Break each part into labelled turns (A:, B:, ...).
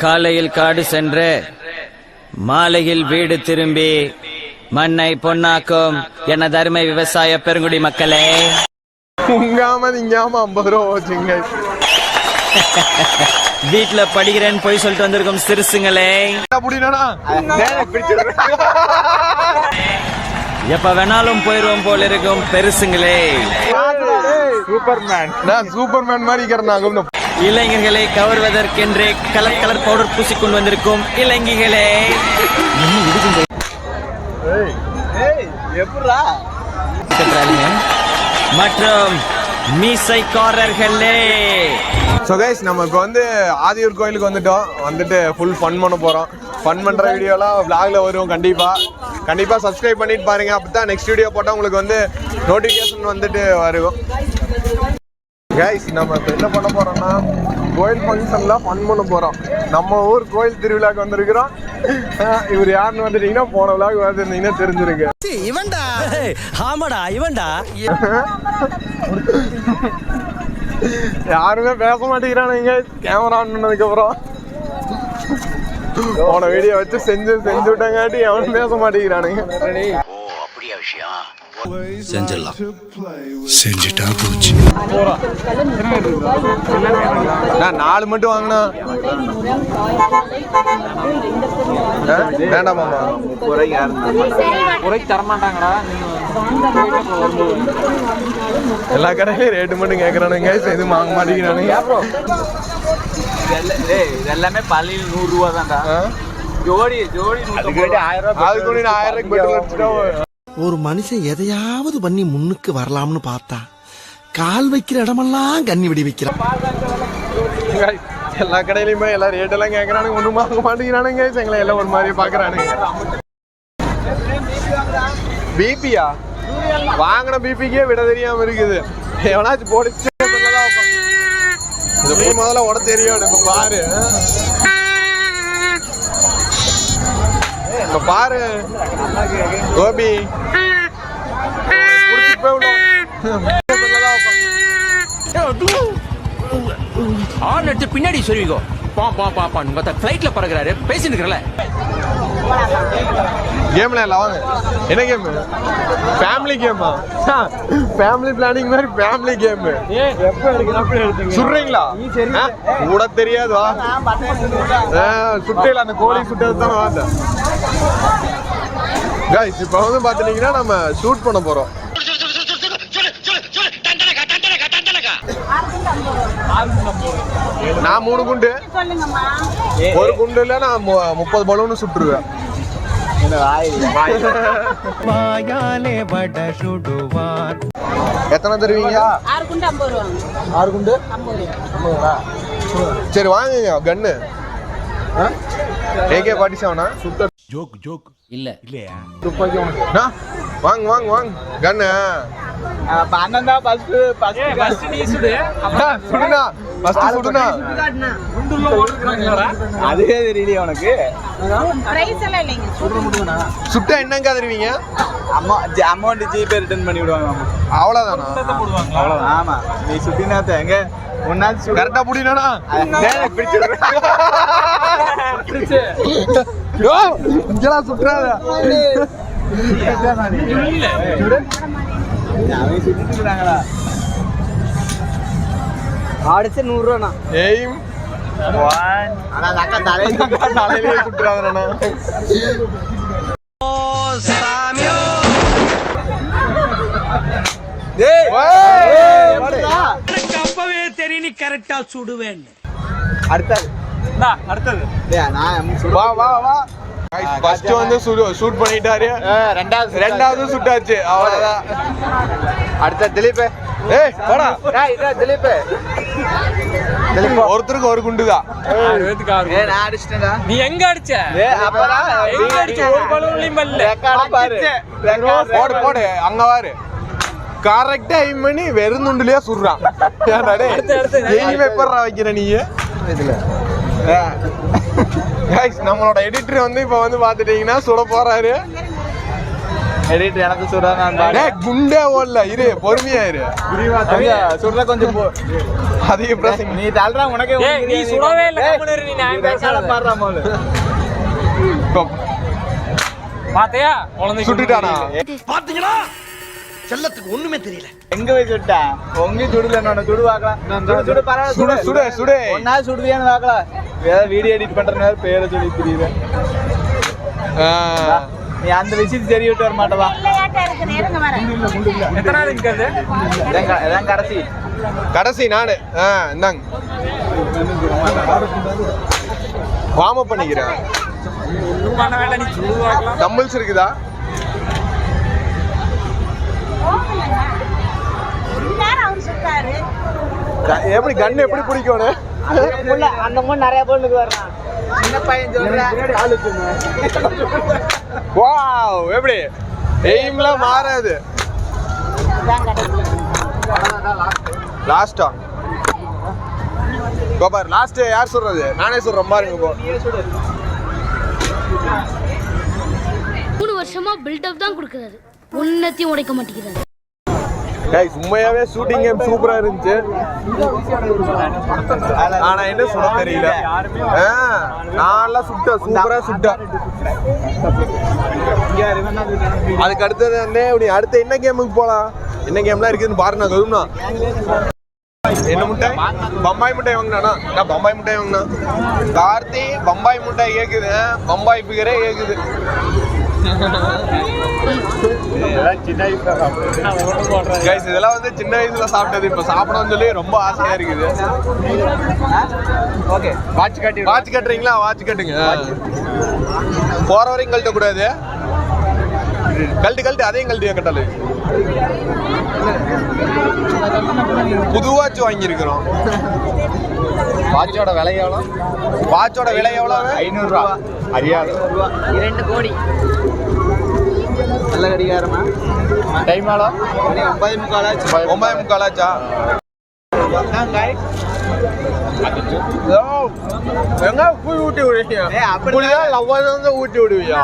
A: காலையில் காடு சென்று மாலையில் வீடு திரும்பி மண்ணை பொன்னாக்கும் எனது அருமை விவசாய பெருங்குடி மக்களே. வீட்டுல படிக்கிறேன்னு போய் சொல்லிட்டு வந்திருக்கும் சிறுசுங்களே, எப்ப வேணாலும் போயிருவோம் போல இருக்கும் பெருசுங்களே.
B: சூப்பர்மேன் மாதிரி
A: இளைஞர்களை கவர்வதற்கென்று கலர் கலர் பவுடர் பூசிக்கொண்டு வந்திருக்கும் இளைஞர்களே மற்றும் மீசைக்காரர்களே.
B: ஸோ கைஸ், நம்ம இப்போ வந்து ஆதியூர் கோயிலுக்கு வந்துட்டு ஃபுல் ஃபன் பண்ண போகிறோம். ஃபன் பண்ணுற வீடியோலாம் vlogல வரும். கண்டிப்பாக சப்ஸ்கிரைப் பண்ணிட்டு பாருங்க. அப்போ தான் நெக்ஸ்ட் வீடியோ போட்டால் உங்களுக்கு வந்து நோட்டிஃபிகேஷன் வந்துட்டு வரும். கைஸ், நம்ம இப்போ என்ன பண்ண போகிறோம்னா கோயில் ஃபங்க்ஷன்லாம் ஃபன் பண்ண போகிறோம். நம்ம ஊர் கோயில் திருவிழாக்கு வந்திருக்கிறோம். இவர் யாருன்னு வந்துட்டீங்கன்னா போன விழாக்கு வந்துருந்தீங்கன்னா தெரிஞ்சிருக்கு.
C: இவன்டா ஆமாடா இவன்டா.
B: யாருமே பேச மாட்டேங்கிறானுங்க கேமரா ஆன் பண்ணதுக்கு அப்புறம். போன வீடியோ வச்சு செஞ்சு விட்டாங்காட்டி எவனும் பேச மாட்டேங்கிறானுங்க.
C: செஞ்சிடலாம், செஞ்சுட்டா போச்சு.
B: நான் 4 மட்டும் வாங்கினா வேண்டாமா?
A: தரமாட்டாங்கடா.
B: எல்லா கடையிலயும் ரேட்டு மட்டும் கேட்கறானுங்க, எதுவும் வாங்க மாட்டேங்கிறானுங்க.
A: எல்லாமே பள்ளியில் 100 ரூபா தான்டா ஜோடி. அதுக்கு
B: 1000 பெட்ரோல் அடிச்சுட்டா.
C: ஒரு மனுஷன் எதையாவது பண்ணி முன்னுக்கு வரலாம்னு பார்த்தா கால் வைக்கிற இடமெல்லாம் கண்ணி வெடி வைக்கிறான்.
B: எல்லா கடையிலயுமே எல்லா ரேட்டெல்லாம் கேட்கறானுங்க, ஒன்றும் வாங்க மாட்டேங்கிறானுங்க. எங்களை எல்லாம் ஒரு மாதிரி பாக்குறானுங்க. பிபியா வாங்கின பிபிக்கே விட தெரியாம இருக்குது. எவனாச்சும் போட்டு முதல்ல உட தெரியும். இப்ப பாரு, இப்ப பாரு கோபி
A: பின்னாடி சொல்லிக்கோ. பிளைட்ல பறக்குறாரு பேசிட்டு இருக்கல.
B: கேம்ல இல்ல, வாங்க. என்ன கேம்? ஃபேமிலி கேமா? ஃபேமிலி பிளானிங் மாதிரி ஃபேமிலி கேம். சுடுறீங்களா? கூட தெரியாது. வா, சுட்டையில அந்த கோழி சுட்டது தான் வாங்க. கைஸ், இப்போ வந்து பாத்தீங்கன்னா நம்ம ஷூட் பண்ண போறோம். நான் 3 குண்டு, ஒரு குண்டுல நான் 30 பலூன் சுட்டுருவேன். எத்தனை தருவீங்க?
D: 6 குண்டு 50 ரூபா.
B: 6 குண்டு 50. சரி வாங்குங்க. கன்னு AK-47 சுட்டர்.
C: ஜோக்
A: இல்ல
C: இல்லையா?
B: துப்பாக்கி உனக்கு. வாங்க கன்னு.
E: அதுவே தெரியலையே உனக்கு.
B: சுட்டா என்னங்க தருவீங்க?
E: அமௌண்ட் ஜிபே ரிட்டர்ன் பண்ணி விடுவாங்க.
B: அவ்வளவுதானா?
E: அவ்வளவுதான். ஆமா, நீ சுட்டினாத்த எங்க ஒன்னாச்சு
B: கரெக்டா புடினானா சுற்றாத.
E: சுட்டிட்டுறாங்களா? அடிச்சு 100 ரூபா.
B: எய்ம் தலையிலே சுற்றாதனா.
C: அப்பவே தெரியும் நீ கரெக்டா சுடுவேன்.
E: அடுத்தது
B: வா. ஃபர்ஸ்ட் வந்து ஷூட் பண்ணிட்டாரு. ரெண்டாவது சுட்டாச்சு. அவ்வளவுதான்.
E: அடுத்த திலீப்.
B: ஏய் போடா.
E: திலீப்
B: ஒருத்தருக்கு ஒரு குண்டுதான்.
E: நான் அடிச்சிட்டேன்டா.
A: நீ எங்க அடிச்ச?
E: எங்க அடிச்ச?
A: ஒரு பலூன்லயும் பல்ல.
B: போடு அங்க வாரு. கரெக்டா எய்ம் பண்ணி வெறும் துண்டுலயே சுடுறான். எய்ம் எப்பறா வைக்கிற நீ இதுல? गाइस நம்மளோட எடிட்டர் வந்து இப்ப வந்து பாத்துட்டீங்கன்னா சுட போறாரு.
E: எடிட்டர் எனக்கு சுட நான் பாரு.
B: டேய் குண்டே ஓடல இரு பொறுமையா இரு.
E: சுடுற கொஞ்சம்
B: அதிக பிரசங்க.
E: நீ தள்ளுறா உனக்கே
D: நீ சுடவே இல்ல கம்முனு நீ நான் பேசாத
E: பாடுறா மோல
D: பாத்தியா குழந்தை
B: சுட்டுட்டானா?
C: பாத்தீங்களா செல்லத்துக்கு ஒண்ணுமே தெரியல.
E: எங்க போய் சுட்டா உங்க சுடுல நான் சுடு பார்க்கலாம் சுடு பரவாயில்ல
B: சுடு சுடு.
E: ஒன்னா சுடுவியான்னு பார்க்கலாம். ஏதாவது வீடியோ எடிட் பண்றனால பேரை சொல்லி தெரியுது. நீ அந்த விஷயத்தை சரி விட்டு வர மாட்டவா?
D: எத்தனை நாள் இருக்காது
E: இதான் கடைசி
B: கடைசி நானு. இந்தாங்க வார்ம் அப் பண்ணிக்கிறேன்.
D: பண்ண வேலை நீ சுடு பார்க்கலாம்
B: டம்பிள்ஸ் இருக்குதா? எப்படி கன் எப்படி பிடிக்கணும்?
E: அந்த மூணு நிறைய பொண்ணுக்கு வரலாம். சின்ன பையன் சொல்றேன்.
B: வாவ் எப்படி எய்ம்லாம் மாறாது. லாஸ்டா கோபார் லாஸ்ட் யார் சொல்றது? நானே சொல்றேன் பாருங்க. போ
F: 3 வருஷமா பில்டப் தான் கொடுக்கறாரு. ஒன்னத்தையும் உடைக்க மாட்டேங்கிறாரு.
B: கைஸ் உண்மையாவே ஷூட்டிங் கேம் சூப்பரா இருந்துச்சு. ஆனா என்ன சொல்ல தெரியல. நான் சூப்பரா சுட்டேன். அதுக்கு அடுத்தது வந்து அடுத்த என்ன கேமுக்கு போலாம்? என்ன கேம்லாம் இருக்குதுன்னு பாருங்க. கரும்னா என்ன முட்டை? பம்பாய் முட்டை வாங்கினானா? நான் பம்பாய் முட்டை வாங்கினா. கார்த்தி பம்பாய் முட்டை கேக்குது. பம்பாய் பிகரே கேக்குது. கைஸ் இதெல்லாம் வந்து சின்ன வயசுல சாப்பிட்டது. இப்ப சாப்பிடணும்னு சொல்லி ரொம்ப ஆசையா இருக்குது.
E: ஓகே வாட்ச் கட்டி
B: வாட்ச் கட்டுறீங்களா? வாட்ச் கட்டுங்க. போற வரைக்கும் கழட்ட கூடாது. கழட்டு அதையும் கழட்டியா கட்டாலு. புது வாட்ச் வாங்கியிருக்கிறோம்.
E: வாட்சோட விலை எவ்வளோ?
B: வாட்சோட விலை எவ்வளவு?
E: 500 ரூபா.
B: அறியாது.
E: 2 கோடி. நல்ல கடிகாரமா? டைம் ஆளோ 9:45 ஆச்சு.
B: 9:45 ஆச்சா? எங்க போய் ஊட்டி விடுவியா? அப்படிதான் லவ்வாக வந்து ஊட்டி விடுவியா?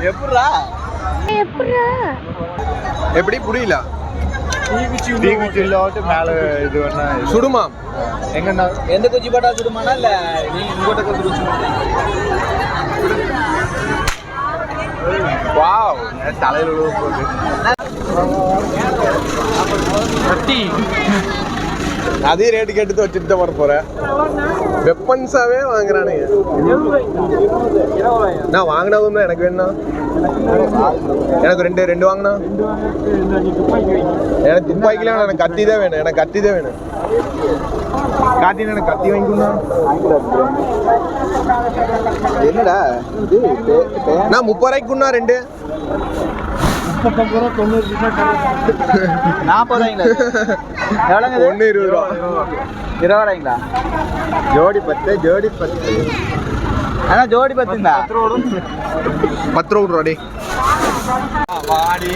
E: எப்படா
B: எப்படி புரியல?
E: மேல இது வேணா
B: சுடுமா?
E: எங்கண்ணா எந்த குச்சி போட்டா சுடுமானா இல்ல நீ இங்கோட்ட குச்சி?
B: வாவ்
E: தலையில விழுவ போகுது.
B: அதே ரேட்டு கேட்டு வச்சுட்டு தான் வர போறேன். வெப்பன்ஸாவே வாங்குறானுங்க. நான் வாங்கினதும் எனக்கு வேணும். எனக்கு ரெண்டு வாங்கினா. எனக்கு துப்பாக்கிலாம் எனக்கு கத்தி தான் வேணும். எனக்கு கத்தி தான் வேணும். காட்டின எனக்கு கத்தி வாங்கிக்கணும்.
E: என்னடா
B: நான் 30 ரூபாய்க்குன்னா 2
E: 40 எவ்வளோங்க?
B: 1 20 ரூபா.
E: 20 ரூபாய்ங்களா? ஜோடி 10. ஆனா ஜோடி 10ங்களா?
B: 10 ரூபா விட்றாடி. வாடி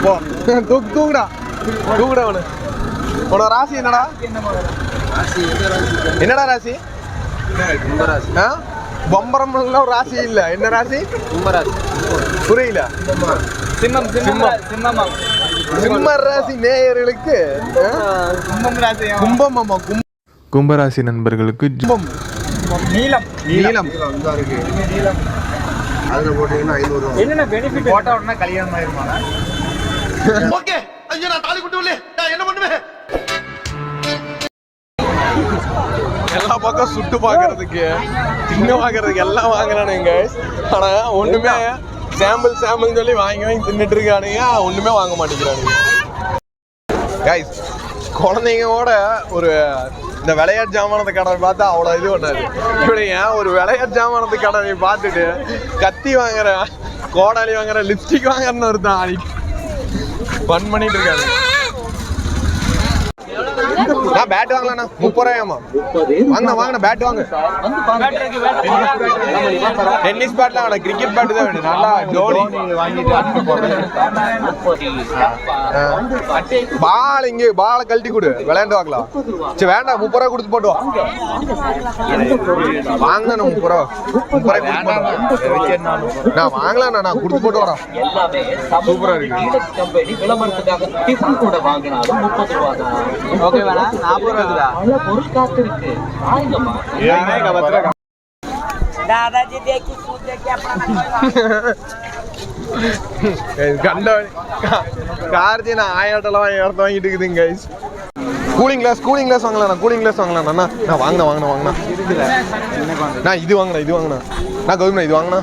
B: போ தூக்குடா அவனு. உனோட ராசி என்னடா? என்னடா ராசி? பம்பரம் ஒரு ராசி இல்ல. என்ன ராசி?
E: கும்பராசி.
B: புரியல.
E: சிம்மம்.
B: சிம்ம ராசி நேயர்களுக்கு
E: கும்பம் ராசி.
B: கும்பம். ஆமா
G: கும்பராசி நண்பர்களுக்கு
E: நீலம்.
B: அதுல போட்டீங்கன்னா 500 ரூபா.
E: என்னென்ன பெனிஃபிட்? போட்டா உடனே கல்யாணம் ஆயிருமாண்ணா?
C: ஓகே ஐயோ நான் தாலி குட்டுவல என்ன பண்ணுவேன்?
B: எல்லா பக்கம் சுட்டு பாக்குறதுக்கு சின்ன பாக்குறதுக்கு எல்லாம் வாங்குறானுங்க. ஆனா ஒண்ணுமே சாம்பிள் சொல்லி வாங்கி தின்னுட்டு இருக்கானுங்க. ஒண்ணுமே வாங்க மாட்டேங்கிறானுங்க. கைஸ் குழந்தைங்களோட ஒரு இந்த விளையாட்டு ஜாமானத்து கடை பார்த்தா அவ்வளோ இது பண்ணாது. இப்படி ஏன் ஒரு விளையாட்டு ஜாமானத்து கடை பார்த்துட்டு கத்தி வாங்குறேன், கோடாலி வாங்குறேன், லிப்ஸ்டிக் வாங்குறேன்னு ஒருத்தான் ஃபன் பண்ணிட்டு இருக்காங்க. நான் பேட் வாங்கலாம்ண்ணா 30 ரூபாயாமா வாங்கண்ணா பேட் வாங்க டென்னிஸ் பேட்லாம் வேணாம் கிரிக்கெட் பேட் தான் வேணும் நல்லா தோனி பால் இங்கே பாலை கழட்டி கொடு விளையாண்டு வாங்கலாம் சரி வேண்டாம் 30 ரூபா கொடுத்து போட்டு வாங்கண்ணா 30 ரூபா நான் வாங்கலாம் நான் கொடுத்து போட்டு வரேன் சூப்பரா இருக்கு கார்த்தி நான் 1000 வாங்கிட்டு இருக்குதுங்க கைஸ் கூலிங் கிளாஸ் வாங்கலாம் நான் வாங்கினா நான் இது வாங்கினா நான் கௌதம் இது வாங்கினா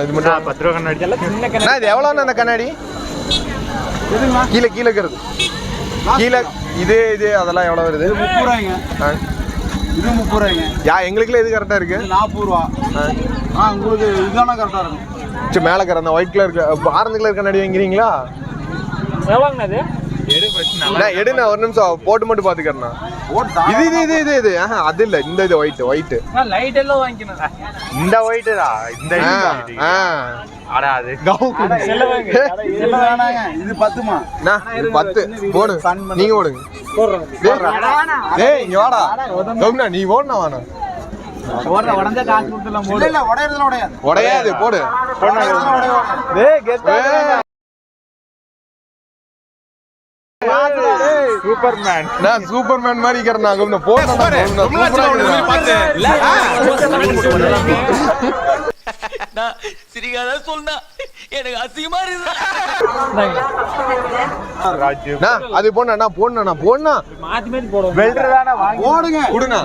B: இது மட்டும் 10 ரூபா கண்ணாடி நான் இது எவ்வளோண்ணா அந்த கண்ணாடி கீழே இருக்கிறது கீழே இது அதெல்லாம் எவ்வளோ வருது
E: 30 ரூபாய்ங்க இது 30 ரூபாய்ங்க
B: எங்களுக்குலாம் இது கரெக்டாக இருக்கு
E: 40 ரூபா உங்களுக்கு இதுதானே கரெக்டாக இருக்கும்
B: சரி மேலே correct white colour orange colour கண்ணாடி வாங்கிறீங்களா
D: எவ்வளோங்கண்ணா அது
B: எடுண்ணா ஒரு நிமிஷம் போட்டு மட்டும் பாத்துக்கிறேண்ணா இது அது இல்ல இந்த இது ஒயிட்
D: லைட் எல்லாம் வாங்கிக்கணும்
E: இந்த ஒயிட்டா இந்த இது 10மா
B: இது 10 போடு நீங்க ஓடுங்க டேய் இங்க வாடா கவுனா நீ ஓடுனா வாடா
E: உடஞ்ச காசு கொடுத்துலாம் போடு இல்ல
B: உடையாது போடு
E: டேய் கெட் சூப்பர்மேன்
B: நான் சூப்பர்மேன் மாதிரி இருக்கறேன் நான்
A: சிரிக்காத சொன்னா எனக்கு அசிங்கமா இருக்கு
B: அது போடணும்
D: மாத்தி மாத்தி போடுவோம்
E: வெல்டர் தான போடுங்க
B: குடுங்க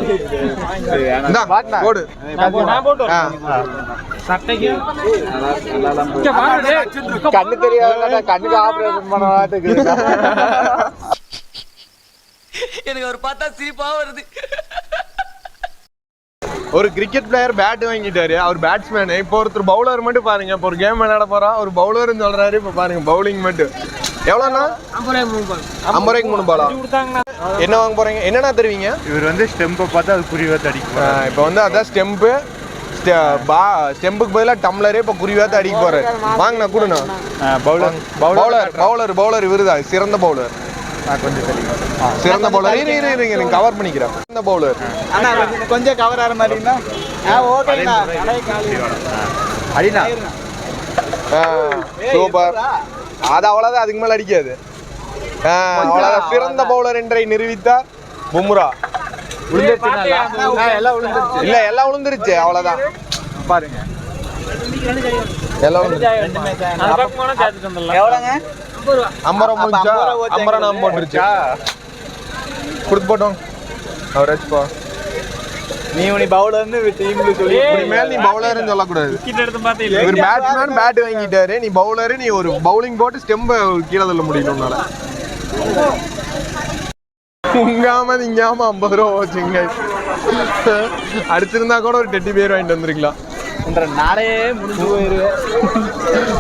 B: இந்தா போடு
D: நான் போட்டு சட்டைக்கு
E: கண்ணு தெரியாத கண்ணுக்கு ஆபரேஷன் பண்ணவாட்டுக்கு
A: எனக்கு அவர் பார்த்தா சிரிப்பா வருது
B: ஒரு கிரிக்கெட் பிளேயர் பேட் வாங்கிட்டாரு அவர் பேட்ஸ்மேன் இப்போ ஒருத்தர் பவுலர் மட்டும் பாருங்க இப்போ ஒரு கேம் விளையாட போறோம் ஒரு பவுலர்னு சொல்றாரு இப்போ பாருங்க பவுலிங் மட்டும் எவ்வளோண்ணா 50 ரூபாய்க்கு 3 பாலா என்ன வாங்க போறீங்க என்னன்னா தருவீங்க
E: இவர் வந்து ஸ்டெம்பை பார்த்து அது குறிவாத்து அடிக்கும்
B: இப்போ வந்து அதான் ஸ்டெம்புக்கு பதிலாக டம்ளரே இப்போ குறிவாத்து அடிக்க போறாரு வாங்கண்ணா கொடுண்ணா பவுலர் இவருதா சிறந்த பவுலர்
E: கொஞ்சம் தெரியும்
B: சிறந்த பவுலர் இருங்க நீங்க கவர் பண்ணிக்கிறேன் சிறந்த பவுலர்
E: அண்ணா கொஞ்சம் கவர் ஆற மாதிரினா ஓகேண்ணா அடினா
B: சூப்பர் அது அவ்வளவுதான் அதுக்கு மேல அடிக்காது அவ்வளவுதான் சிறந்த பவுலர் என்றை நிரூபித்தார் பும்ரா எல்லாம் விழுந்துருச்சு அவ்வளவுதான்
E: பாருங்க
B: எல்லாம்
E: எவ்வளோங்க
B: 50 ரூபா முடிஞ்சா 50 ரூபா போட்டுருச்சா கொடுத்து போட்டோம் அவரேஜ் பா
E: நீ பவுலர்னு டீம்ல சொல்லி
B: மேல நீ பவுலர்னு சொல்லக்கூடாது
D: எடுத்து பார்த்தீங்க
B: இவர் பேட்ஸ்மேன் பேட் வாங்கிட்டாரு நீ பவுலரு நீ ஒரு பவுலிங் போட்டு ஸ்டெம்ப கீழே தள்ள முடியும் உன்னால இங்காம 50 ரூபா வச்சுங்க அடிச்சிருந்தா கூட ஒரு டெட்டி பேர் வாங்கிட்டு வந்திருக்கலாம்
E: நாளே முடிஞ்சு போயிருவேன்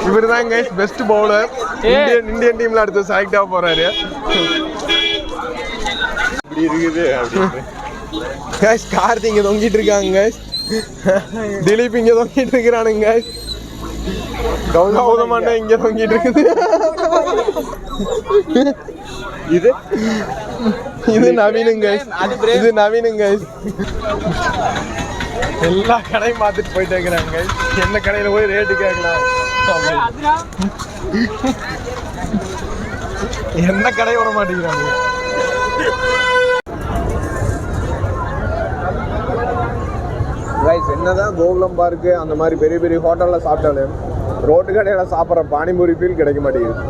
B: இவர் தான் கைஸ் பெஸ்ட் பவுலர் இந்தியன் டீம்ல அடுத்து செலக்ட் ஆக போறாரு இப்படி இருக்குது கைஸ் கார்த்தி இங்க தொங்கிட்டு இருக்காங்க கைஸ் திலீப் இங்க தொங்கிட்டு இருக்கிறானுங்க கைஸ் கௌதமாண்டா இங்க தொங்கிட்டு இருக்குது இது நவீனுங்க இது நவீனுங்க எல்லா கடையும் பார்த்துட்டு போயிட்டே இருக்கிறாங்க என்ன கடையில போய் ரேட்டு கேட்கலாம் என்ன கடை விட மாட்டேங்கிறாங்க என்னதான் கோகுலம் பார்க்கு அந்த மாதிரி பெரிய பெரிய ஹோட்டல்ல சாப்பிட்டாலும் ரோட்டு கடையில சாப்பிட்ற பானிபூரி ஃபீல் கிடைக்க மாட்டேங்குது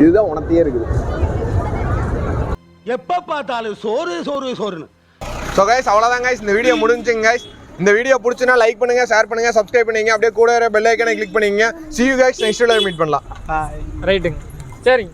B: இதுதான் உணர்த்தியே இருக்குது
C: எப்ப பார்த்தாலும் சோறுன்னு
B: ஸோ கைஸ் அவ்வளோதான் கைஸ் இந்த வீடியோ முடிஞ்சுங்க கைஸ் இந்த வீடியோ பிடிச்சுன்னா லைக் பண்ணுங்க ஷேர் பண்ணுங்க சப்ஸ்கிரைப் பண்ணுங்க அப்படியே கூட பெல் ஐக்கனை கிளிக் பண்ணிங்க see you guys next வீடியோல மீட் பண்ணலாம்
D: ரைட்டுங்க சரிங்க